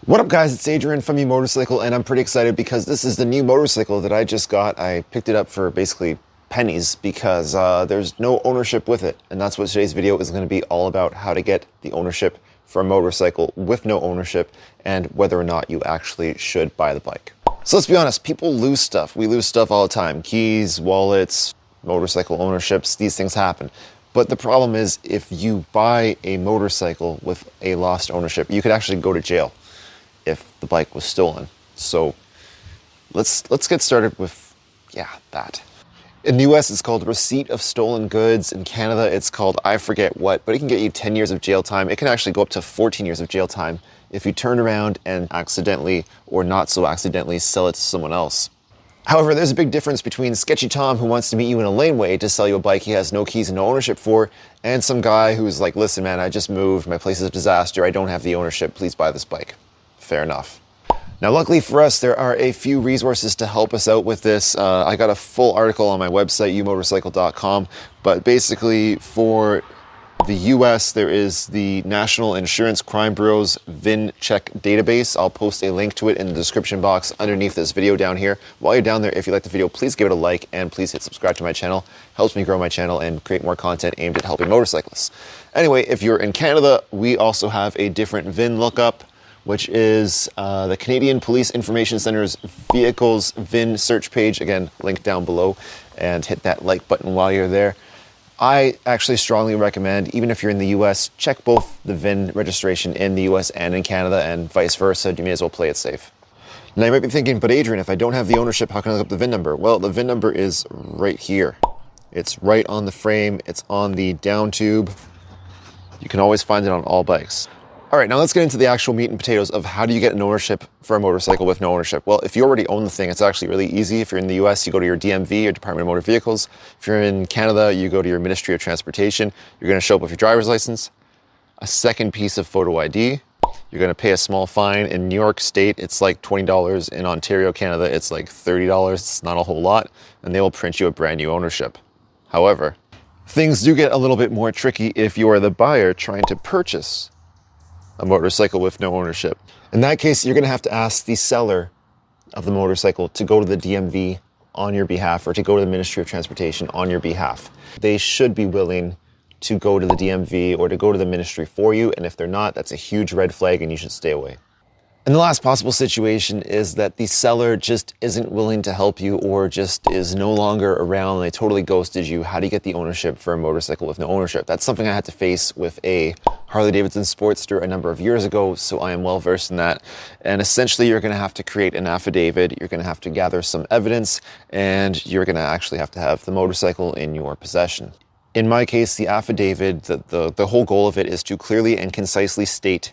What up guys, it's Adrian from YouMotorcycle and I'm pretty excited because this is the new motorcycle that I just got. I picked it up for basically pennies because there's no ownership with it. And that's what today's video is going to be all about, how to get the ownership for a motorcycle with no ownership and whether or not you actually should buy the bike. So let's be honest, people lose stuff. We lose stuff all the time. Keys, wallets, motorcycle ownerships, these things happen. But the problem is if you buy a motorcycle with a lost ownership, you could actually go to jail if the bike was stolen. So let's get started with, that. In the US, it's called receipt of stolen goods. In Canada, it's called I forget what, but it can get you 10 years of jail time. It can actually go up to 14 years of jail time if you turn around and accidentally or not so accidentally sell it to someone else. However, there's a big difference between Sketchy Tom, who wants to meet you in a laneway to sell you a bike he has no keys and no ownership for, and some guy who's like, listen man, I just moved, my place is a disaster, I don't have the ownership, please buy this bike. Fair enough. Now, luckily for us, there are a few resources to help us out with this. I got a full article on my website, youmotorcycle.com, but basically for the US, there is the National Insurance Crime Bureau's VIN check database. I'll post a link to it in the description box underneath this video down here. While you're down there, if you like the video, please give it a like and please hit subscribe to my channel. Helps me grow my channel and create more content aimed at helping motorcyclists. Anyway, if you're in Canada, we also have a different VIN lookup, which is the Canadian Police Information Center's Vehicles VIN search page. Again, link down below, and hit that like button while you're there. I actually strongly recommend, even if you're in the US, check both the VIN registration in the US and in Canada and vice versa. You may as well play it safe. Now you might be thinking, but Adrian, if I don't have the ownership, how can I look up the VIN number? Well, the VIN number is right here. It's right on the frame. It's on the down tube. You can always find it on all bikes. All right, now let's get into the actual meat and potatoes of how do you get an ownership for a motorcycle with no ownership. Well, if you already own the thing, it's actually really easy. If you're in the US, you go to your DMV, or Department of Motor Vehicles. If you're in Canada, you go to your Ministry of Transportation. You're gonna show up with your driver's license, a second piece of photo ID. You're gonna pay a small fine. In New York State, it's like $20. In Ontario, Canada, it's like $30. It's not a whole lot. And they will print you a brand new ownership. However, things do get a little bit more tricky if you are the buyer trying to purchase a motorcycle with no ownership. In that case, you're gonna have to ask the seller of the motorcycle to go to the DMV on your behalf or to go to the Ministry of Transportation on your behalf. They should be willing to go to the DMV or to go to the ministry for you, and if they're not, that's a huge red flag and you should stay away. And the last possible situation is that the seller just isn't willing to help you or just is no longer around and they totally ghosted you. How do you get the ownership for a motorcycle with no ownership? That's something I had to face with a Harley-Davidson Sportster a number of years ago, so I am well versed in that. And essentially you're gonna have to create an affidavit, you're gonna have to gather some evidence, and you're gonna actually have to have the motorcycle in your possession. In my case, the affidavit, the whole goal of it is to clearly and concisely state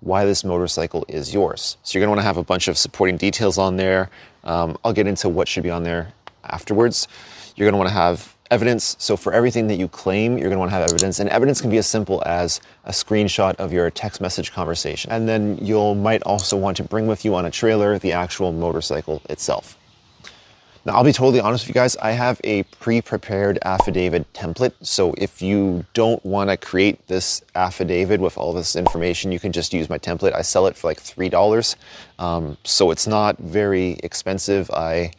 why this motorcycle is yours. So you're gonna wanna have a bunch of supporting details on there. I'll get into what should be on there afterwards. You're gonna wanna have evidence. So for everything that you claim, you're gonna wanna have evidence. And evidence can be as simple as a screenshot of your text message conversation. And then you might also want to bring with you on a trailer the actual motorcycle itself. Now, I'll be totally honest with you guys, I have a pre-prepared affidavit template. So if you don't want to create this affidavit with all this information, you can just use my template. I sell it for like $3. So it's not very expensive. I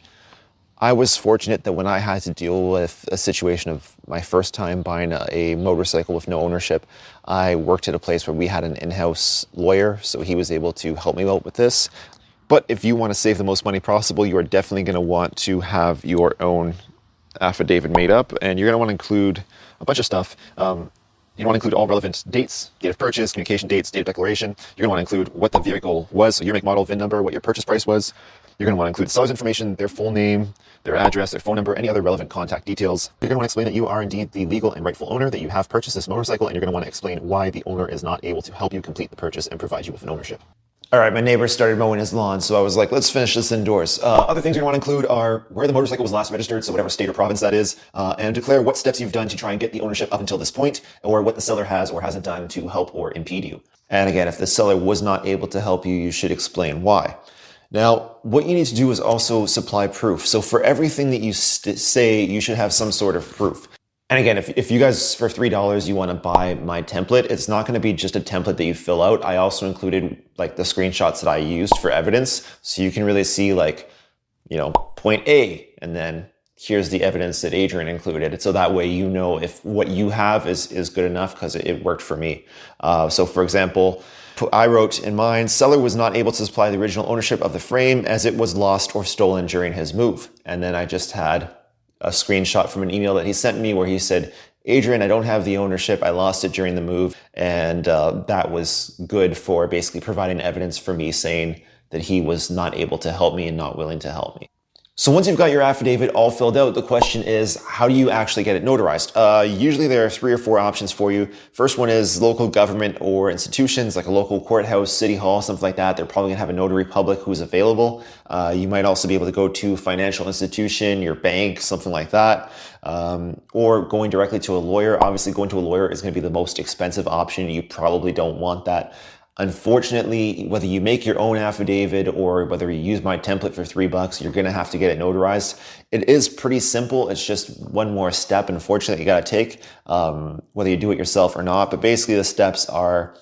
was fortunate that when I had to deal with a situation of my first time buying a motorcycle with no ownership, I worked at a place where we had an in-house lawyer, so he was able to help me out with this. But if you want to save the most money possible, you are definitely going to want to have your own affidavit made up, and you're going to want to include a bunch of stuff. You want to include all relevant dates, date of purchase, communication dates, date of declaration. You're going to want to include what the vehicle was, so your make, model, VIN number, what your purchase price was. You're going to want to include the seller's information, their full name, their address, their phone number, any other relevant contact details. You're going to want to explain that you are indeed the legal and rightful owner, that you have purchased this motorcycle, and you're going to want to explain why the owner is not able to help you complete the purchase and provide you with an ownership. All right, my neighbor started mowing his lawn, so I was like, let's finish this indoors. Other things you're gonna want to include are where the motorcycle was last registered, so whatever state or province that is, and declare what steps you've done to try and get the ownership up until this point, or what the seller has or hasn't done to help or impede you. And again, if the seller was not able to help you, you should explain why. Now, what you need to do is also supply proof. So for everything that you say, you should have some sort of proof. And again, if you guys for $3 you want to buy my template, it's not going to be just a template that you fill out. I also included like the screenshots that I used for evidence, so you can really see like, you know, point A, and then here's the evidence that Adrian included. So that way you know if what you have is good enough, because it worked for me. So for example, I wrote in mine, seller was not able to supply the original ownership of the frame as it was lost or stolen during his move. And then I just had a screenshot from an email that he sent me where he said, Adrian, I don't have the ownership. I lost it during the move. And that was good for basically providing evidence for me saying that he was not able to help me and not willing to help me. So once you've got your affidavit all filled out, the question is, how do you actually get it notarized? Usually there are 3 or 4 options for you. First one is local government or institutions like a local courthouse, city hall, something like that. They're probably gonna have a notary public who's available. You might also be able to go to financial institution, your bank, something like that. Or going directly to a lawyer. Obviously going to a lawyer is gonna be the most expensive option. You probably don't want that. Unfortunately, whether you make your own affidavit or whether you use my template for $3, you're gonna have to get it notarized. It is pretty simple. It's just one more step, unfortunately, you gotta take, whether you do it yourself or not. But basically the steps are,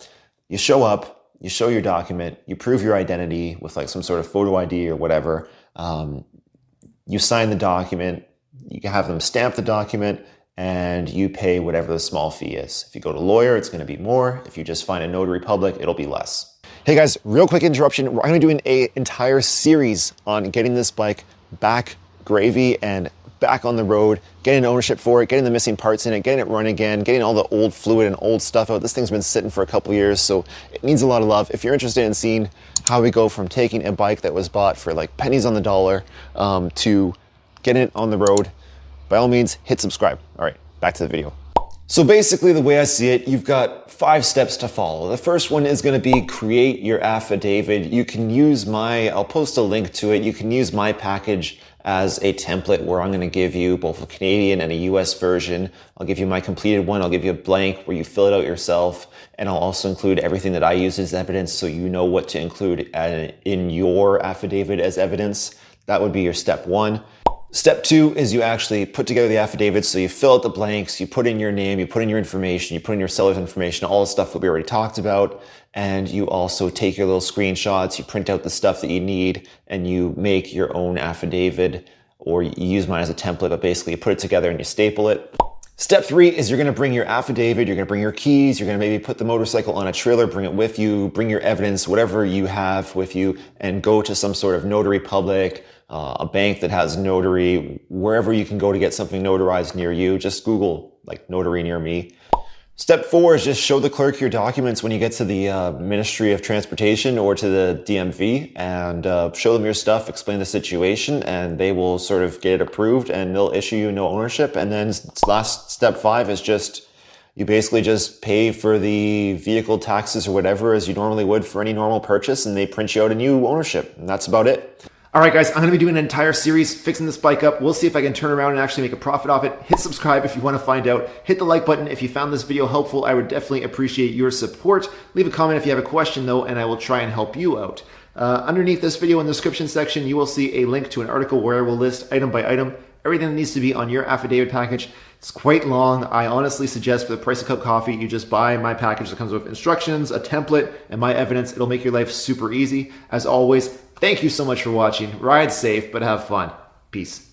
you show up, you show your document, you prove your identity with like some sort of photo ID or whatever. You sign the document, you can have them stamp the document, and you pay whatever the small fee is. If you go to a lawyer, it's gonna be more. If you just find a notary public, it'll be less. Hey guys, real quick interruption. We're gonna do an entire series on getting this bike back gravy and back on the road, getting ownership for it, getting the missing parts in it, getting it running again, getting all the old fluid and old stuff out. This thing's been sitting for a couple years, so it needs a lot of love. If you're interested in seeing how we go from taking a bike that was bought for like pennies on the dollar to getting it on the road, by all means, hit subscribe. All right, back to the video. So basically the way I see it, you've got 5 steps to follow. The first one is gonna be create your affidavit. You can use I'll post a link to it. You can use my package as a template where I'm gonna give you both a Canadian and a US version. I'll give you my completed one. I'll give you a blank where you fill it out yourself. And I'll also include everything that I use as evidence so you know what to include in your affidavit as evidence. That would be your step 1. Step 2 is you actually put together the affidavit. So you fill out the blanks, you put in your name, you put in your information, you put in your seller's information, all the stuff that we already talked about. And you also take your little screenshots, you print out the stuff that you need, and you make your own affidavit, or you use mine as a template, but basically you put it together and you staple it. Step 3 is you're gonna bring your affidavit, you're gonna bring your keys, you're gonna maybe put the motorcycle on a trailer, bring it with you, bring your evidence, whatever you have with you, and go to some sort of notary public, a bank that has notary, wherever you can go to get something notarized near you. Just Google like notary near me. Step 4 is just show the clerk your documents when you get to the Ministry of Transportation or to the DMV, and show them your stuff, explain the situation, and they will sort of get it approved and they'll issue you no ownership. And then last step 5 is just, you basically just pay for the vehicle taxes or whatever as you normally would for any normal purchase, and they print you out a new ownership, and that's about it. All right, guys, I'm going to be doing an entire series fixing this bike up. We'll see if I can turn around and actually make a profit off it. Hit subscribe if you want to find out. Hit the like button if you found this video helpful. I would definitely appreciate your support. Leave a comment if you have a question, though, and I will try and help you out. Underneath this video in the description section, you will see a link to an article where I will list item by item everything that needs to be on your affidavit package. It's quite long. I honestly suggest for the price of a cup of coffee, you just buy my package that comes with instructions, a template, and my evidence. It'll make your life super easy. As always, thank you so much for watching. Ride safe, but have fun. Peace.